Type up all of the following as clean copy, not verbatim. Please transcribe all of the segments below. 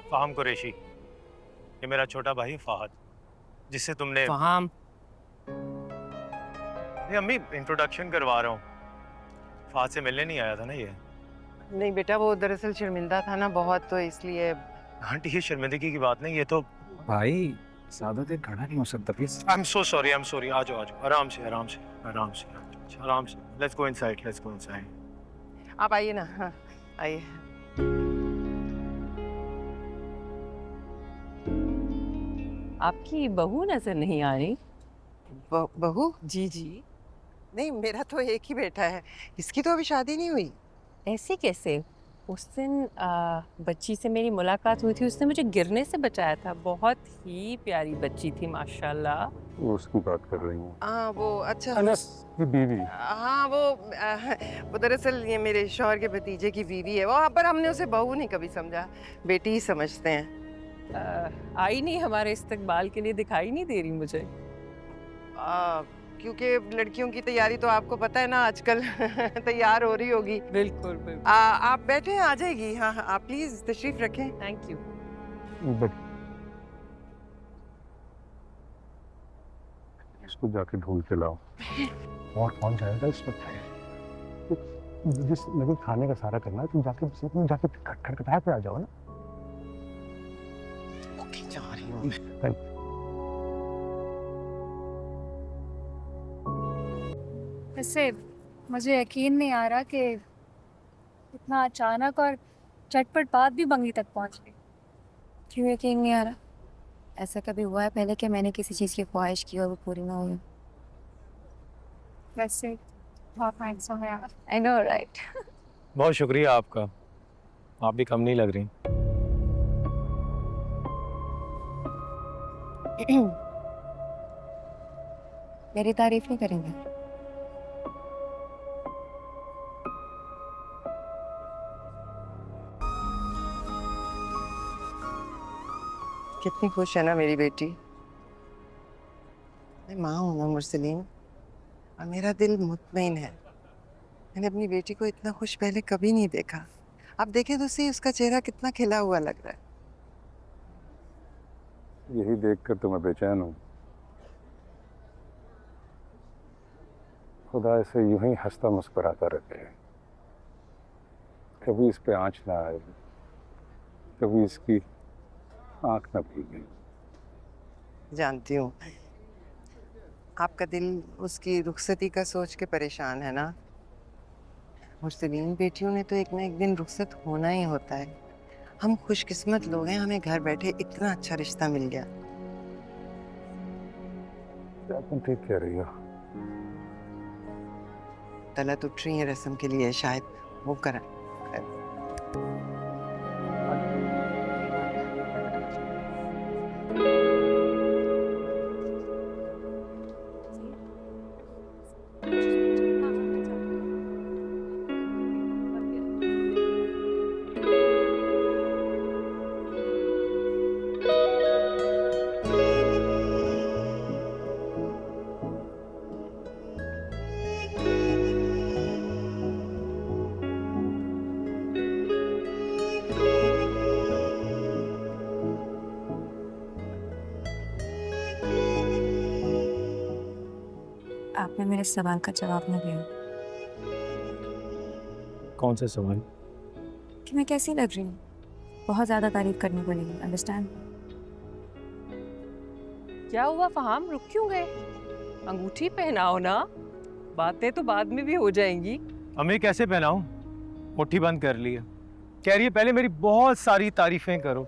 फाहम कुरैशी, ये मेरा छोटा भाई फाहद, जिससे तुमने। फहाम। नहीं अम्मी, इंट्रोडक्शन करवा रहा हूँ। फाहद से मिलने नहीं आया था ना ये। नहीं बेटा, वो दरअसल शर्मिंदा था ना बहुत, तो इसलिए। आंटी ये शर्मिंदगी की बात नहीं, ये तो। भाई ज्यादा देर खड़ा नहीं हो सकता please. I am so sorry, I am sorry. आ जाओ आ जाओ, आराम से आराम से आराम से आराम से। Let's go inside, let's go inside. आप आइए ना, हाँ आइए। आपकी बहू नजर नहीं आ रही। बहू? जी जी। नहीं, मेरा तो एक ही बेटा है, इसकी तो अभी शादी नहीं हुई। ऐसे कैसे? उस दिन बच्ची से मेरी मुलाकात हुई थी, उसने मुझे गिरने से बचाया था। बहुत ही प्यारी बच्ची थी माशाल्लाह। वो उसकी बात कर रही हूँ। हाँ वो, अच्छा। अनस की बीवी। हाँ वो दरअसल ये मेरे शौहर के भतीजे की बीवी है वो, पर हमने उसे बहू नहीं कभी समझा, बेटी ही समझते हैं। आई नहीं हमारे इस्तकबाल के लिए, दिखाई नहीं दे रही मुझे। क्योंकि लड़कियों की तैयारी तो आपको पता है ना आजकल तैयार हो रही होगी। बिल्कुल बिल्कुल। आप बैठे हैं, आ जाएगी। हाँ हाँ, आप प्लीज तशरीफ रखें। Thank you. बट इसको जाके ढूंढ के लाओ। और कौन जाएगा इसमें? जिस लगे खाने का सारा करना है, तुम जाके खटखटाए पे आ जाओ ना। ओके, जा रही हूँ। वैसे मुझे यकीन नहीं आ रहा कि इतना अचानक और झटपट बात भी बंगी तक पहुंच गई। क्यों यकीन नहीं आ रहा? ऐसा कभी हुआ है पहले कि मैंने किसी चीज़ की ख्वाहिश की और वो पूरी ना हुई? वैसे बहुत हैंडसम है यार। I know right. बहुत शुक्रिया आपका, आप भी कम नहीं लग रही। मेरी तारीफ नहीं करेंगे? कितनी खुश है ना मेरी बेटी। मैं माँ हूँ ना मुरसलीन, और मेरा दिल मुतमईन है। मैंने अपनी बेटी को इतना खुश पहले कभी नहीं देखा। आप देखें तो सही, उसका चेहरा कितना खिला हुआ लग रहा है। यही देखकर तो मैं बेचैन हूँ। खुदा ऐसे यूं ही हंसता मुस्कुराता रहते हैं, कभी इस पे आँच ना आए, कभी इसकी आँख न भीगे। जानती हूँ आपका दिल उसकी रुखसती का सोच के परेशान है ना। मुरसलीन, बेटियों ने तो एक ना एक दिन रुखसत होना ही होता है। हम खुशकिस्मत लोग हैं, हमें घर बैठे इतना अच्छा रिश्ता मिल गया। क्या तुम ठीक कह रही हो? तलत उठ रही है रस्म के लिए, शायद वो करा। आपने मेरे सवाल का जवाब नहीं दिया कौन सा सवाल? कि मैं कैसी लग रही हूँ। बहुत ज़्यादा तारीफ करनी पड़ेगी, अंडरस्टैंड? क्या हुआ फहाम, रुक क्यों गए? अंगूठी पहनाओ ना, बातें तो बाद में भी हो जाएंगी। अम्मी कैसे पहनाऊं? मुट्ठी बंद कर ली है। कह रही है पहले मेरी बहुत सारी तारीफें करो।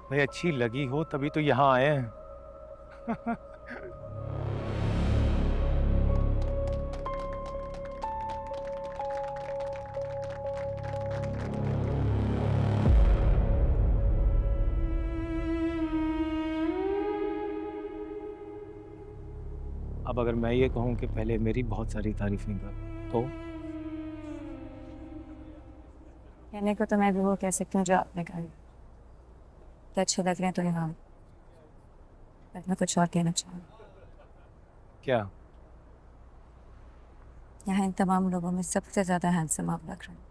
भाई अच्छी लगी हो तभी तो यहाँ आए हैं। अब अगर मैं ये कहूँ कि पहले मेरी बहुत सारी तारीफें कर तो? कहने को तो मैं भी वो कह सकती हूँ जो आपने कहा। तो अच्छे लग रहे हैं तो यहाँ, पर मैं कुछ और कहना चाहूँ। क्या? यहाँ इन तमाम लोगों में सबसे ज़्यादा हैंडसम आप लग रहे हैं।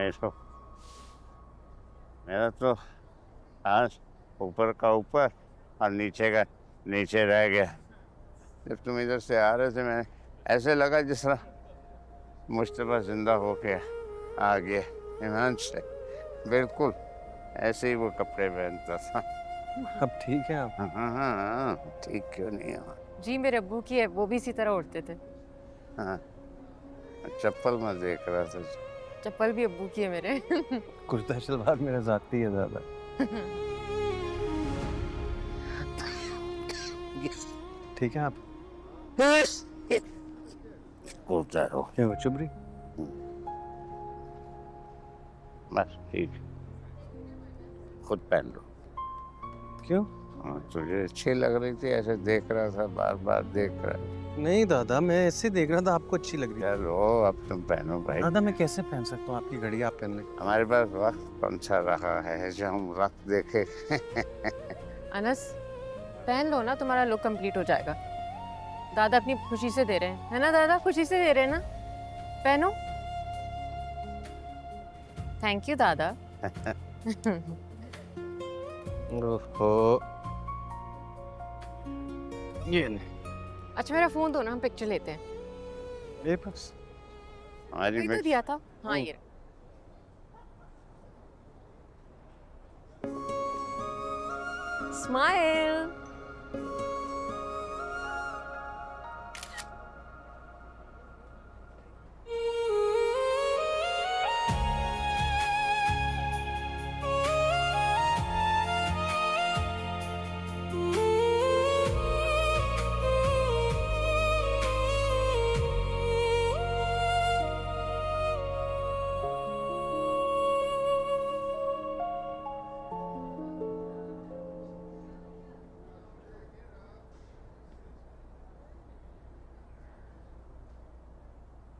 बैठो। मेरा तो आज ऊपर का ऊपर और नीचे का नीचे रह गया। जब तुम इधर से आ रहे थे मैंने ऐसे लगा जिस तरह मुश्तबा जिंदा होके आ गया ईमान से। बिल्कुल ऐसे ही वो कपड़े पहनता था। अब ठीक है आप? हाँ, ठीक क्यों नहीं है? जी मेरे अब्बू की है, वो भी इसी तरह उड़ते थे। हाँ, चप्पल मैं देख रहा था। चप्पल भी अब्बू की है मेरे। कुर्ता शलवार मेरा जाती है ज़्यादा। ठीक है आप? उतारो। क्या हुआ, चुभ रही? बस ठीक, खुद पहन लो। क्यों? हाँ, तुझे अच्छी लग रही थी, ऐसे देख रहा था, बार बार देख रहा। नहीं दादा, मैं ऐसे देख रहा था, आपको अच्छी लग रही है। चलो अब तुम पहनो भाई। दादा मैं कैसे पहन सकता हूँ, आपकी घड़ी आप पहन लें। हमारे पास वक्त कौन सा रहा है जो हम वक्त देखे। अनस पहन लो ना, तुम्हारा लुक कंप्लीट हो जाएगा। दादा अपनी खुशी से दे रहे हैं, है ना दादा? खुशी से दे रहे हैं ना? पहनो। थैंक यू दादा। ओहो, ये नहीं, अच्छा मेरा फोन दो ना, हम पिक्चर लेते हैं। ये बस। हमारी ये तो मिक्स दिया था। हाँ ये स्माइल।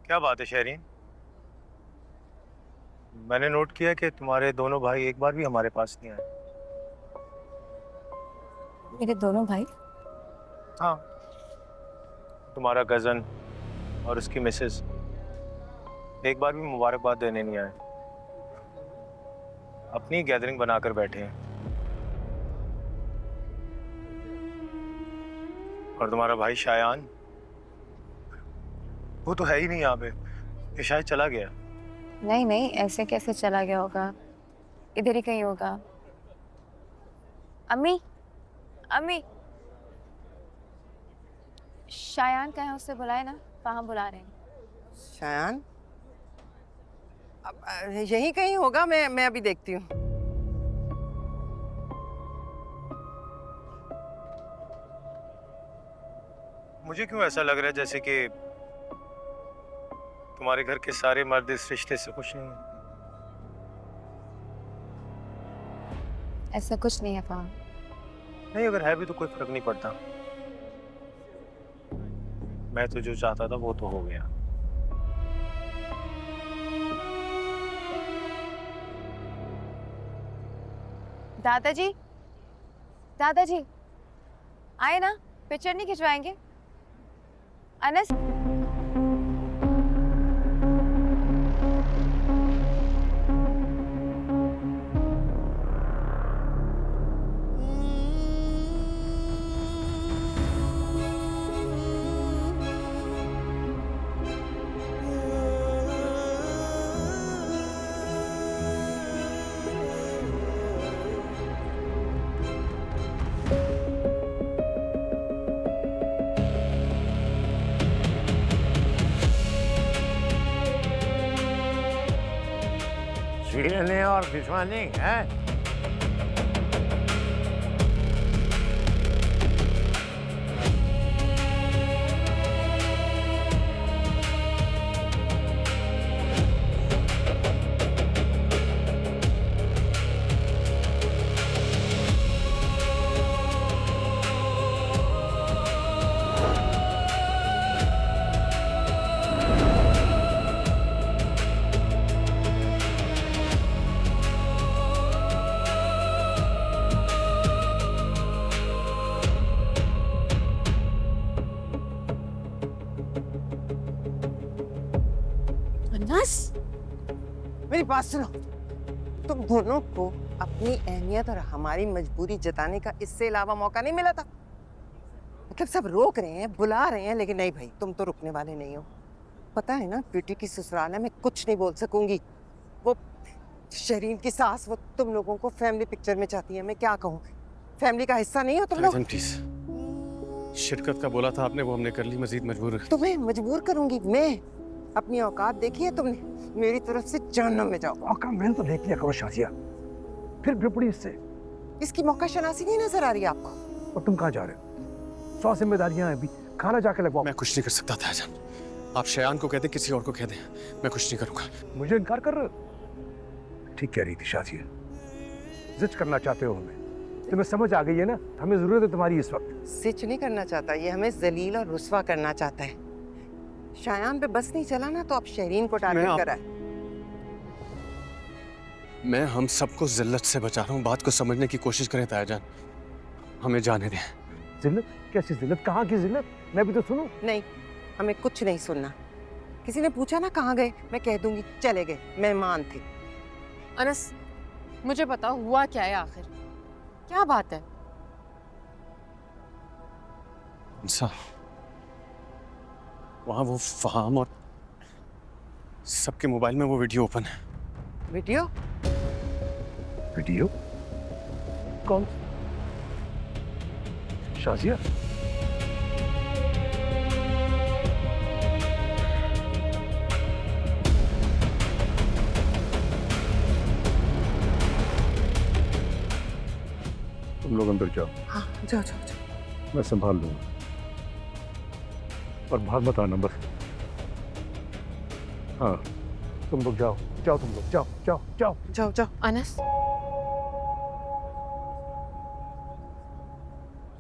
क्या बात है शहरीन? मैंने नोट किया कि तुम्हारे दोनों भाई एक बार भी हमारे पास नहीं आए। मेरे दोनों भाई? हाँ, तुम्हारा कजन और उसकी मिसेस एक बार भी मुबारकबाद देने नहीं आए। अपनी गैदरिंग बनाकर बैठे हैं। और तुम्हारा भाई शायान, वो तो है ही नहीं यहाँ पे, ये शायद चला गया। नहीं नहीं, ऐसे कैसे चला गया होगा, इधर ही कहीं होगा। अम्मी, अम्मी, शायान कहाँ है? उससे बुलाए ना, वहाँ बुला रहे हैं। शायान अब यही कहीं होगा, मैं अभी देखती हूँ। मुझे क्यों ऐसा लग रहा है जैसे कि तुम्हारे घर के सारे मर्द इस रिश्ते से खुश नहीं हैं। ऐसा कुछ नहीं है पापा। नहीं, अगर है भी तो कोई फर्क नहीं पड़ता। मैं तो जो चाहता था वो तो हो गया। दादाजी, दादाजी आए ना, पिक्चर नहीं खिंचवाएंगे? अनस, छीलने और खिंचवाने हैं। मेरी बात सुनो, तुम दोनों को अपनी अहमियत और हमारी मजबूरी जताने का इससे अलावा मौका नहीं मिला था। मतलब सब रोक रहे हैं, बुला रहे हैं, लेकिन नहीं भाई, तुम तो रुकने वाले नहीं हो। पता है ना, बेटी की ससुराल है, मैं कुछ नहीं बोल सकूंगी। वो शरीन की सास, वो तुम लोगों को फैमिली पिक्चर में चाहती है। मैं क्या कहूँ, फैमिली का हिस्सा नहीं हो तुम लोग। प्लीज, शिरकत का बोला था आपने, वो हमने कर ली, मजीद मजबूर। तुम्हें मजबूर करूंगी मैं? अपनी औकात देखी है तुमने? मेरी तरफ से जहन्नम में जाओ। मौका मैंने तो देख लिया करो शाजिया, फिर बिपड़ी इससे। इसकी मौका शनासी नहीं नजर आ रही आपको? और तुम कहाँ जा रहे हो? 100 जिम्मेदारियां हैं अभी, खाना जाके लगवाओ। मैं कुछ नहीं कर सकता तायाजान, आप शयान को कह दें, किसी और को कह दें, मैं कुछ नहीं करूंगा। मुझे इनकार कर रहे हो? ठीक कह रही थी शाजिया, जिद करना चाहते हो हमें, तुम्हें समझ आ गई है ना, हमें जरूरत है तुम्हारी इस वक्त। सिच नहीं करना चाहता, ये हमें जलील और रुस्वा करना चाहता है। शायान पे बस नहीं चला ना, तो अब शहरीन को टारगेट करा है। मैं हम सबको जिल्लत से बचा रहा हूँ, बात को समझने की कोशिश करें तायाजान, हमें जाने दें। जिल्लत? कैसी जिल्लत? कहाँ की जिल्लत? मैं भी तो सुनूं। नहीं, हमें कुछ नहीं सुनना। किसी ने पूछा ना कहाँ गए, मैं कह दूंगी चले गए, मेहमान थे। अनस, मुझे बताओ हुआ क्या है आखिर, क्या बात है? वहाँ वो फहाम और सबके मोबाइल में वो वीडियो ओपन है। वीडियो? वीडियो? कौन? शाजिया? तुम लोग अंदर जाओ। हाँ, जाओ जाओ जाओ। मैं संभाल लूंगा, और बाहर मत आना बस। हाँ, तुम लोग जाओ जाओ, तुम लोग जाओ जाओ जाओ जाओ जाओ। अनस,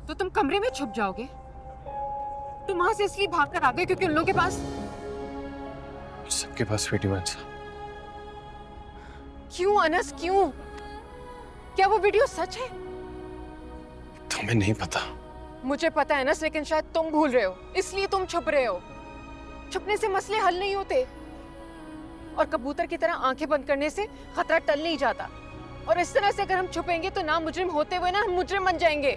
तो तुम कमरे में छुप जाओगे? तुम वहां से इसलिए भाग कर आ गए क्योंकि उन लोगों के पास सबके पास वीडियो है। क्यों अनस, क्यों? क्या वो वीडियो सच है? तुम्हें नहीं पता? मुझे पता है अनस, लेकिन शायद तुम भूल रहे हो, इसलिए तुम छुप रहे हो। छुपने से मसले हल नहीं होते, और कबूतर की तरह आंखें बंद करने से खतरा टल नहीं जाता। और इस तरह से अगर हम छुपेंगे तो ना मुजरिम होते हुए ना हम मुजरिम बन जाएंगे।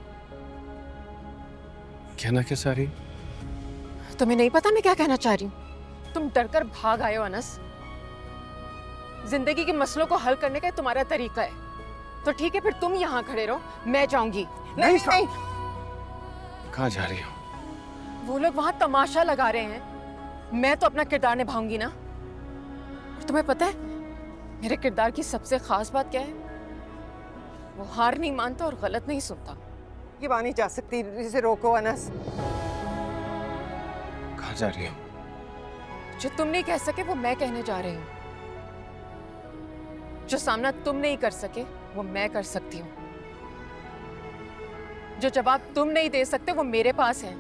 कहना क्या चाह रही? तुम्हें नहीं पता मैं क्या कहना चाह रही हूँ? तुम डरकर भाग आए हो अनस। जिंदगी के मसलों को हल करने का तुम्हारा तरीका है, तो ठीक है, फिर तुम यहाँ खड़े रहो, मैं जाऊंगी। नहीं नहीं, कहाँ जा रही हो? वो लोग वहां तमाशा लगा रहे हैं, मैं तो अपना किरदार निभाऊंगी ना। और तुम्हें पता है मेरे किरदार की सबसे खास बात क्या है? वो हार नहीं मानता और गलत नहीं सुनता। ये बात नहीं जा सकती, इसे रोको अनस। कहाँ जा रही हो? जो तुम नहीं कह सके वो मैं कहने जा रही हूँ। जो सामना तुम नहीं कर सके वो मैं कर सकती हूँ। जो जवाब तुम नहीं दे सकते वो मेरे पास है,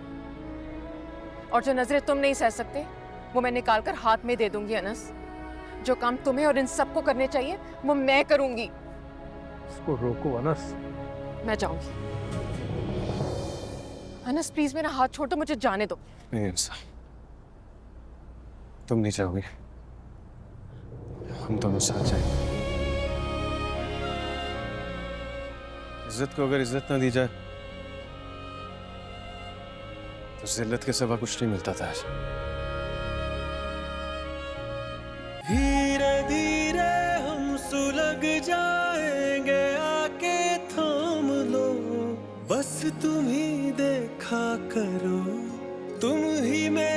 और जो नजरें तुम नहीं सह सकते वो मैं निकाल कर हाथ में दे दूंगी अनस। जो काम तुम्हें और इन सबको करने चाहिए वो मैं करूंगी। इसको रोको अनस। मैं जाऊंगी। अनस प्लीज मेरा हाथ छोड़ दो, मुझे जाने दो। नहीं इंसान, तुम नहीं जाओगे, हम दोनों साथ जाएंगे। इज्जत को अगर इज्जत ना दी जाए तो जिल्लत के सिवा कुछ नहीं मिलता था। धीरे धीरे हम सुलग जाएंगे, आके थाम लो, बस तुम ही देखा करो, तुम ही मेरे